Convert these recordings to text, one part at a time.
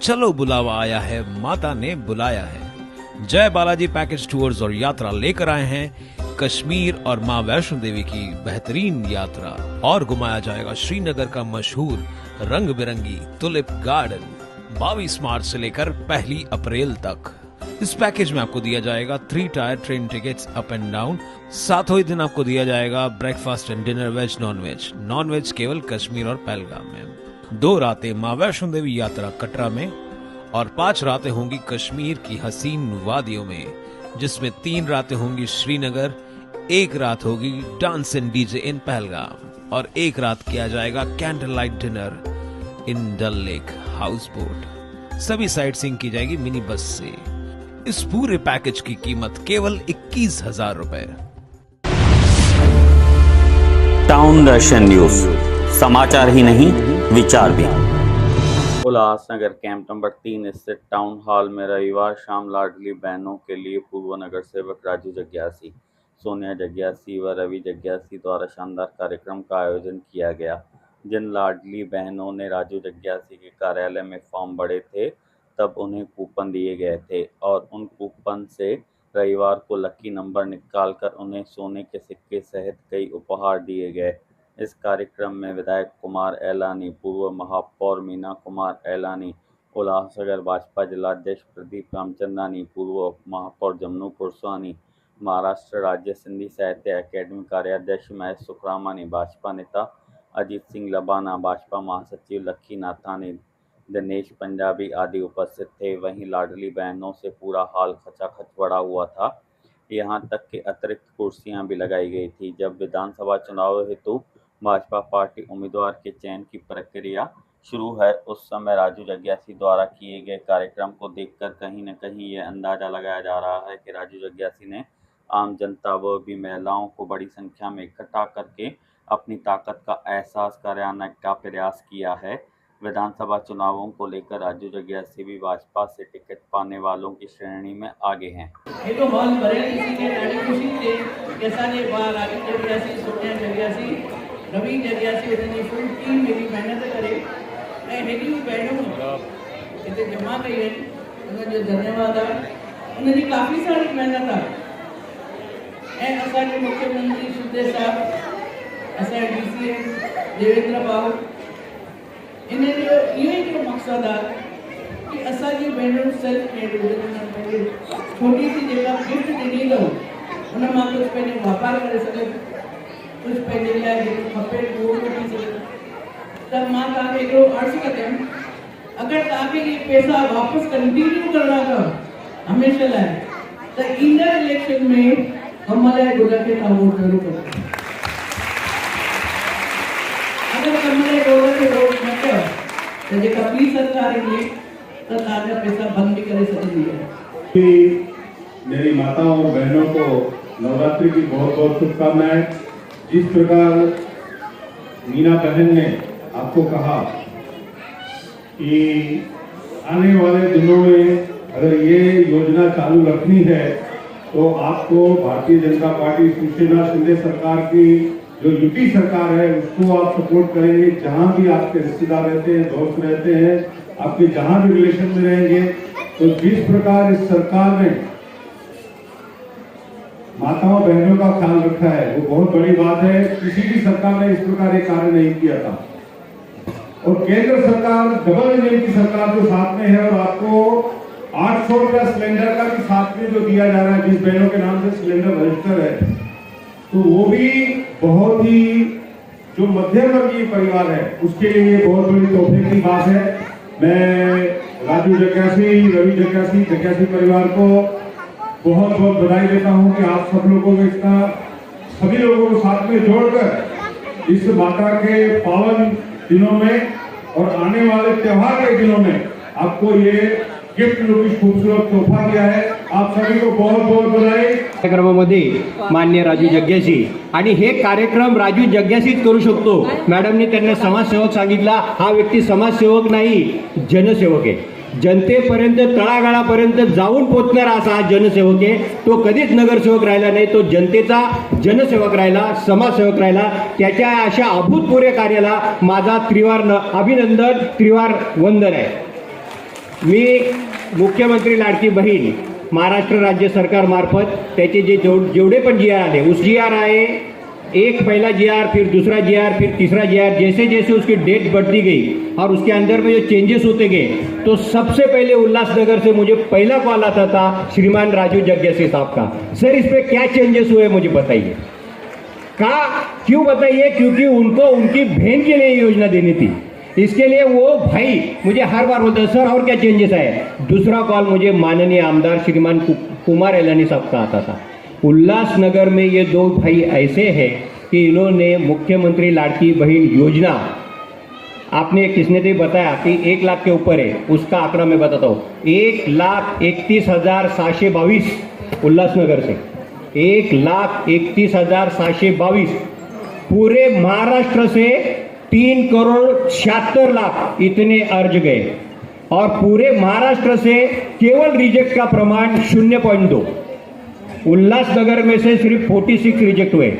चलो बुलावा आया है, माता ने बुलाया है। जय बालाजी पैकेज टूर्स और यात्रा लेकर आए हैं कश्मीर और मां वैष्णो देवी की बेहतरीन यात्रा, और घुमाया जाएगा श्रीनगर का मशहूर रंग बिरंगी टुलिप गार्डन 22 मार्च से लेकर 1 अप्रैल तक। इस पैकेज में आपको दिया जाएगा 3 tier train tickets up and down. सातों ही दिन आपको दिया जाएगा breakfast and dinner, veg non veg केवल कश्मीर और पहलगाम में। 2 रातें मां वैष्णो देवी यात्रा कटरा में और 5 रातें होंगी कश्मीर की हसीन वादियों में, जिसमें 3 रातें होंगी श्रीनगर, 1 रात होगी dance and DJ in Pahalgam और 1 रात किया जाएगा candle light dinner in Dal lake house boat. सभी साइट सीइंग की जाएगी मिनी बस से। इस पूरे पैकेज की कीमत केवल 21,000 रुपए। टाउन दर्शन न्यूज, समाचार ही नहीं विचार भी। उल्लासनगर कैंप नंबर 3 स्थित टाउन हॉल में रविवार शाम लाडली बहनों के लिए पूर्व नगर सेवक राजू जग्यासी, सोनिया जग्यासी व रवि जग्यासी द्वारा शानदार कार्यक्रम का आयोजन किया गया। जिन लाडली बहनों ने राजू जग्यासी के कार्यालय में फॉर्म भरे थे, तब उन्हें कूपन दिए गए थे और उन कूपन से रविवार को लकी नंबर निकालकर उन्हें सोने के सिक्के सहित कई उपहार दिए गए। इस कार्यक्रम में विधायक कुमार एलानी, पूर्व महापौर मीना कुमार एलानी, उल्लासनगर भाजपा जिलाध्यक्ष प्रदीप रामचंदानी, पूर्व महापौर जमनूपुर स्वानी, महाराष्ट्र राज्य सिंधी साहित्य अकेडमी कार्याध्यक्ष महेश सुखरामानी, भाजपा नेता अजीत सिंह लबाना, भाजपा महासचिव लक्की नाथानी, दिनेश पंजाबी आदि उपस्थित थे। वहीं लाडली बहनों से पूरा हॉल खचाखच भरा हुआ था, यहां तक कि अतिरिक्त कुर्सियां भी लगाई गई थी। जब विधानसभा चुनाव हेतु भाजपा पार्टी उम्मीदवार के चयन की प्रक्रिया शुरू है, उस समय राजू जग्यासी द्वारा किए गए कार्यक्रम को देखकर कहीं न कहीं ये अंदाजा लगाया जा रहा है कि राजू जग्यासी ने आम जनता व भी महिलाओं को बड़ी संख्या में इकट्ठा करके अपनी ताकत का एहसास कराने का प्रयास किया है। विधानसभा चुनावों को लेकर राजू जग्यासी भी भाजपा से टिकट पाने वालों की श्रेणी में आगे हैं। ये तो हॉल भरे किसी के डाली खुशी थे कैसा ने बाहर राजू जग्यासी, सोनिया जग्यासी, रवि जग्यासी इतनी फुल टीम मेरी मेहनत करे मैं हेडी बहनों इतने जमा कई है उन्हें जो धन्यवाद है। उन्हें काफ़ी सारी मेहनत है। असांजे मुख्यमंत्री सुदेश साहब, असांजे DCM देवेंद्र बाबू, इन्हें जो ये मकसद है कि असांजी भेनरूं सेल्फ मेड हुजनि, छोटी सी जेका गिफ्ट ॾिनी अथऊं उन मां कुझु पंहिंजो वापारु करे सघे, कुझु पंहिंजे लाइ जेको खपे उहो वठी सघे। त मां तव्हांखे हिकिड़ो अर्ज़ु कयां, अगरि तव्हांखे इहे पैसा वापसि कंटिन्यू करणा अथव हमेशह लाइ, त ईंदड़ इलेक्शन में कम लाइ गुल खे तव्हां वोट ज़रूरु कयो। अगर कमरे गोबर के रोड न कयो तो जेका ॿी सरकार ईंदी त तव्हांजा पैसा बंद भी करे सघंदी है। मेरी माताओं और बहनों को नवरात्रि की बहुत बहुत शुभकामनाएं। जिस प्रकार मीना बहन ने आपको कहा कि आने वाले दिनों में अगर ये योजना चालू रखनी है तो आपको भारतीय जनता पार्टी शिवसेना शिंदे सरकार की जो यूपी सरकार है उसको आप सपोर्ट करेंगे। जहां भी आपके रिश्तेदार रहते हैं, दोस्त रहते हैं, आपके जहां भी रिलेशन में रहेंगे, तो जिस प्रकार इस सरकार ने माताओं बहनों का ख्याल रखा है वो बहुत बड़ी बात है। किसी भी सरकार ने इस प्रकार एक कार्य नहीं किया था। और केंद्र सरकार डबल इंजन की सरकार जो साथ में है और आपको 800 रुपया सिलेंडर का भी साथ में जो दिया जा रहा है, जिस बहनों के नाम से सिलेंडर रजिस्टर है, तो वो भी बहुत ही जो मध्यम वर्गीय परिवार है उसके लिए बहुत बड़ी तोहफे की बात है। मैं राजू जग्यासी, रवि जग्यासी, जग्यासी परिवार को बहुत बहुत बधाई देता हूं कि आप सब लोगों को इतना सभी लोगों को साथ में जोड़कर इस माता के पावन दिनों में और आने वाले त्योहार के दिनों में आपको ये गिफ्ट रूपी खूबसूरत तोहफा दिया है। आप सभी को बहुत बहुत बधाई। कार्यक्रमामध्ये मान्य राजू जग्यासी आणि हे कार्यक्रम राजू जग्यासीच करू शकतो। मॅडमने त्यांना समाजसेवक सांगितला, हा व्यक्ती समाजसेवक नाही जनसेवक आहे। जनतेपर्यंत तळागाळापर्यंत जाऊन पोहोचणारा असा हा जनसेवक आहे। तो कधीच नगरसेवक राहिला नाही, तो जनतेचा जनसेवक राहिला, समाजसेवक राहिला। त्याच्या अशा अभूतपूर्व कार्याला माझा त्रिवार अभिनंदन, त्रिवार वंदन आहे। मी मुख्यमंत्री लाडकी बहीण महाराष्ट्र राज्य सरकार मार्फत त्याचे जेवढे पण जी आर आले, उस जी आर आए, एक पहला जी आर, फिर दूसरा जी आर, फिर तीसरा जी आर, जैसे जैसे उसकी डेट बढ़ती गई और उसके अंदर में जो चेंजेस होते गए, तो सबसे पहले उल्लासनगर से मुझे पहला कॉल आता था श्रीमान राजू जग्यासी साहब का, सर इस पे क्या चेंजेस हुए मुझे बताइए। क्यों बताइए? क्योंकि उनको उनकी बहन के लिए योजना देनी थी, इसके लिए वो भाई मुझे हर बार बोलते सर और क्या चेंजेस आए। दूसरा कॉल मुझे माननीय आमदार श्रीमान कुमार एलानी साहब का आता था। उल्लासनगर में ये दो भाई ऐसे हैं कि इन्होंने मुख्यमंत्री लाड़की बहन योजना, आपने किसने तो बताया कि 1 लाख के ऊपर है, उसका आंकड़ा मैं बताता हूँ, 1,31,722 उल्लासनगर से 1,31,722, पूरे महाराष्ट्र से 3,76,00,000 इतने अर्ज गए और पूरे महाराष्ट्र से केवल रिजेक्ट का प्रमाण 0.2। उल्लासनगर में से सिर्फ 46 रिजेक्ट हुए।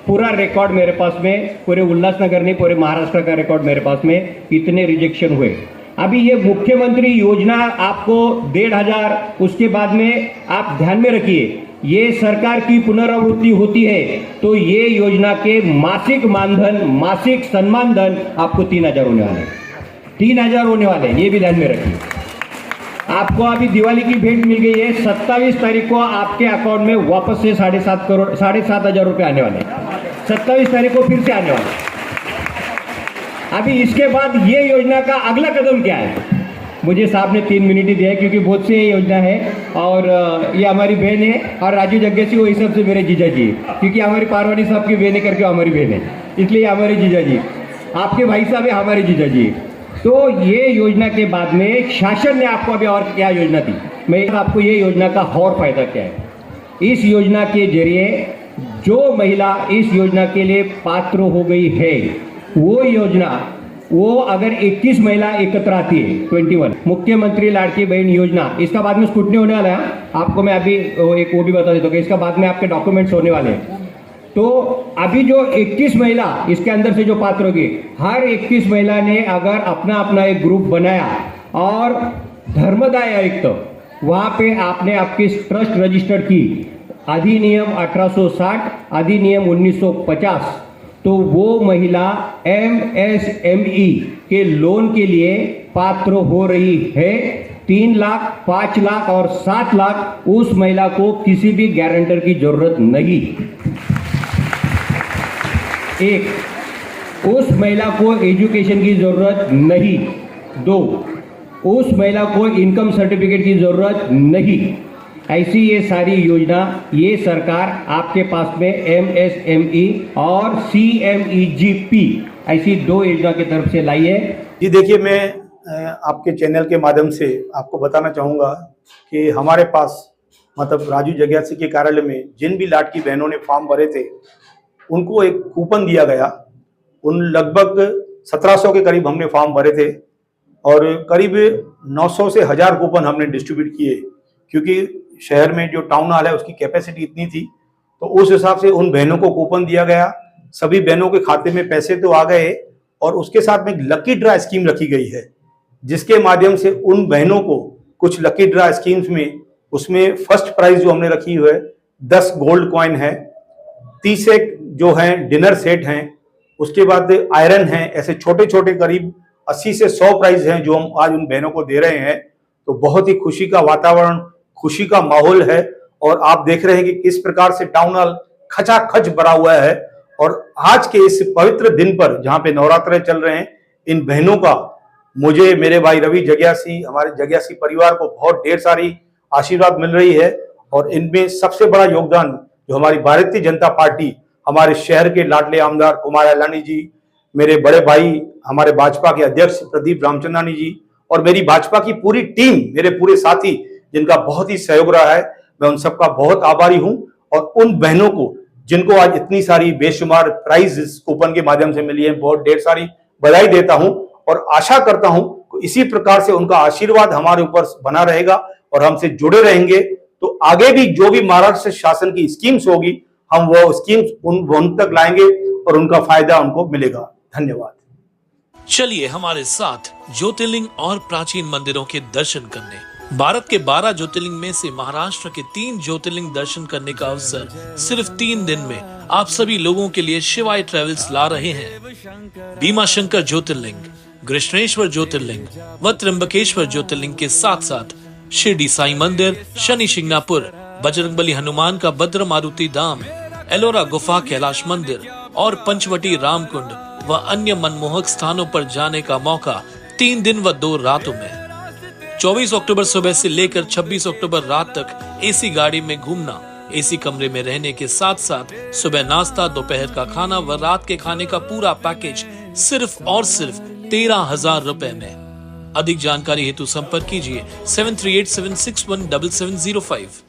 पूरा रिकॉर्ड मेरे पास में, पूरे उल्लासनगर नहीं पूरे महाराष्ट्र का रिकॉर्ड मेरे पास में, इतने रिजेक्शन हुए। अभी ये मुख्यमंत्री योजना आपको 1,500, उसके बाद में आप ध्यान में रखिए ये सरकार की पुनरावृत्ति होती है तो ये योजना के मासिक मानधन, मासिक सम्मान धन आपको 3,000 होने वाले, 3,000 होने वाले, ये भी ध्यान में रखिए। आपको अभी दिवाली की भेंट मिल गई है, 27 तारीख को आपके अकाउंट में वापस से 7,500 रुपए आने वाले, 27 तारीख को फिर से आने वाले। अभी इसके बाद ये योजना का अगला कदम क्या है? मुझे साहब ने 3 मिनट ही दिया है क्योंकि बहुत सी योजना है और ये हमारी बहन है और राजू जग्यासी वो हिसाब से मेरे जीजा जी है, क्योंकि हमारी पार्वती साहब की बहन है करके हमारी बहन है, इसलिए हमारे जीजा जी, आपके भाई साहब है हमारे जीजा जी। तो ये योजना के बाद में शासन ने आपको अभी और क्या योजना दी, मैं आपको ये योजना का और फायदा क्या है। इस योजना के जरिए जो महिला इस योजना के लिए पात्र हो गई है, वो योजना, वो अगर 21 महिला एकत्र आती है, 21 मुख्यमंत्री लाड़की बहन योजना, इसका बाद में स्कूटनी होने वाला है, आपको मैं अभी एक वो भी बता देता हूँ कि इसका बाद में आपके डॉक्यूमेंट्स होने वाले हैं। तो अभी जो 21 महिला इसके अंदर से जो पात्र होगी, हर 21 महिला ने अगर अपना अपना एक ग्रुप बनाया और धर्मदाय आयुक्त वहां पे आपने आपकी ट्रस्ट रजिस्टर्ड की, अधिनियम 1860, अधिनियम 1950, तो वो महिला MSME के लोन के लिए पात्र हो रही है। 3 लाख, 5 लाख और 7 लाख उस महिला को किसी भी गारंटर की जरूरत नहीं। एक, उस महिला को एजुकेशन की जरूरत नहीं। 2, उस महिला को इनकम सर्टिफिकेट की जरूरत नहीं। ऐसी ये सारी योजना ये सरकार आपके पास में MSME और CMEGP ऐसी 2 योजना की तरफ से लाई है। जी देखिए, मैं आपके चैनल के माध्यम से आपको बताना चाहूँगा कि हमारे पास मतलब राजू जग्यासी के कार्यालय में जिन भी लाड़की बहनों ने फॉर्म भरे थे उनको एक कूपन दिया गया। उन लगभग 1700 के करीब हमने फॉर्म भरे थे और करीब 900 से 1000 कूपन हमने डिस्ट्रीब्यूट किए, क्योंकि शहर में जो टाउन हॉल है उसकी कैपेसिटी इतनी थी, तो उस हिसाब से उन बहनों को कूपन दिया गया। सभी बहनों के खाते में पैसे तो आ गए और उसके साथ में एक लकी ड्रा स्कीम रखी गई है, जिसके माध्यम से उन बहनों को कुछ लकी ड्रा स्कीम्स में, उसमें फर्स्ट प्राइज जो हमने रखी हुई है 10 गोल्ड कॉइन है, 30 जो है डिनर सेट हैं, उसके बाद आयरन है, ऐसे छोटे छोटे करीब 80 से 100 प्राइज हैं जो हम आज उन बहनों को दे रहे हैं। तो बहुत ही खुशी का वातावरण, खुशी का माहौल है और आप देख रहे हैं कि किस प्रकार से टाउन हॉल खचाखच भरा हुआ है। और आज के इस पवित्र दिन पर जहां पे नवरात्र चल रहे हैं, इन बहनों का मुझे, मेरे भाई रवि जग्यासी, हमारे जग्यासी परिवार को बहुत ढेर सारी आशीर्वाद मिल रही है। और इनमें सबसे बड़ा योगदान जो हमारी भारतीय जनता पार्टी, हमारे शहर के लाडले आमदार कुमार एलानी जी, मेरे बड़े भाई हमारे भाजपा के अध्यक्ष प्रदीप रामचंद्रानी जी और मेरी भाजपा की पूरी टीम, मेरे पूरे साथी जिनका बहुत ही सहयोग रहा है, मैं उन सबका बहुत आभारी हूं। और उन बहनों को जिनको आज इतनी सारी बेशुमार प्राइज कूपन के माध्यम से मिली है, बहुत ढेर सारी बधाई देता हूं और आशा करता हूं कि इसी प्रकार से उनका आशीर्वाद हमारे ऊपर बना रहेगा और हमसे जुड़े रहेंगे। तो आगे भी जो भी महाराष्ट्र शासन की स्कीम्स होगी, हम वो स्कीम्स उन तक लाएंगे और उनका फायदा उनको मिलेगा। धन्यवाद। चलिए हमारे साथ ज्योतिर्लिंग और प्राचीन मंदिरों के दर्शन करने। भारत के 12 ज्योतिर्लिंग में से महाराष्ट्र के 3 ज्योतिर्लिंग दर्शन करने का अवसर सिर्फ 3 दिन में आप सभी लोगों के लिए शिवाय ट्रेवल्स ला रहे हैं। भीमा शंकर ज्योतिर्लिंग, कृष्णेश्वर ज्योतिर्लिंग व त्र्यंबकेश्वर ज्योतिर्लिंग के साथ साथ शिरडी साई मंदिर, शनि शिंगणापुर, बजरंगबली हनुमान का भद्र मारुति धाम, एलोरा गुफा कैलाश मंदिर और पंचवटी रामकुंड व अन्य मनमोहक स्थानों पर जाने का मौका 3 दिन व 2 रातों में। 24 अक्टूबर सुबह से लेकर 26 अक्टूबर रात तक एसी गाड़ी में घूमना, एसी कमरे में रहने के साथ साथ सुबह नाश्ता, दोपहर का खाना व रात के खाने का पूरा पैकेज सिर्फ और सिर्फ 13,000 रुपए में। अधिक जानकारी हेतु संपर्क कीजिए 7387617705।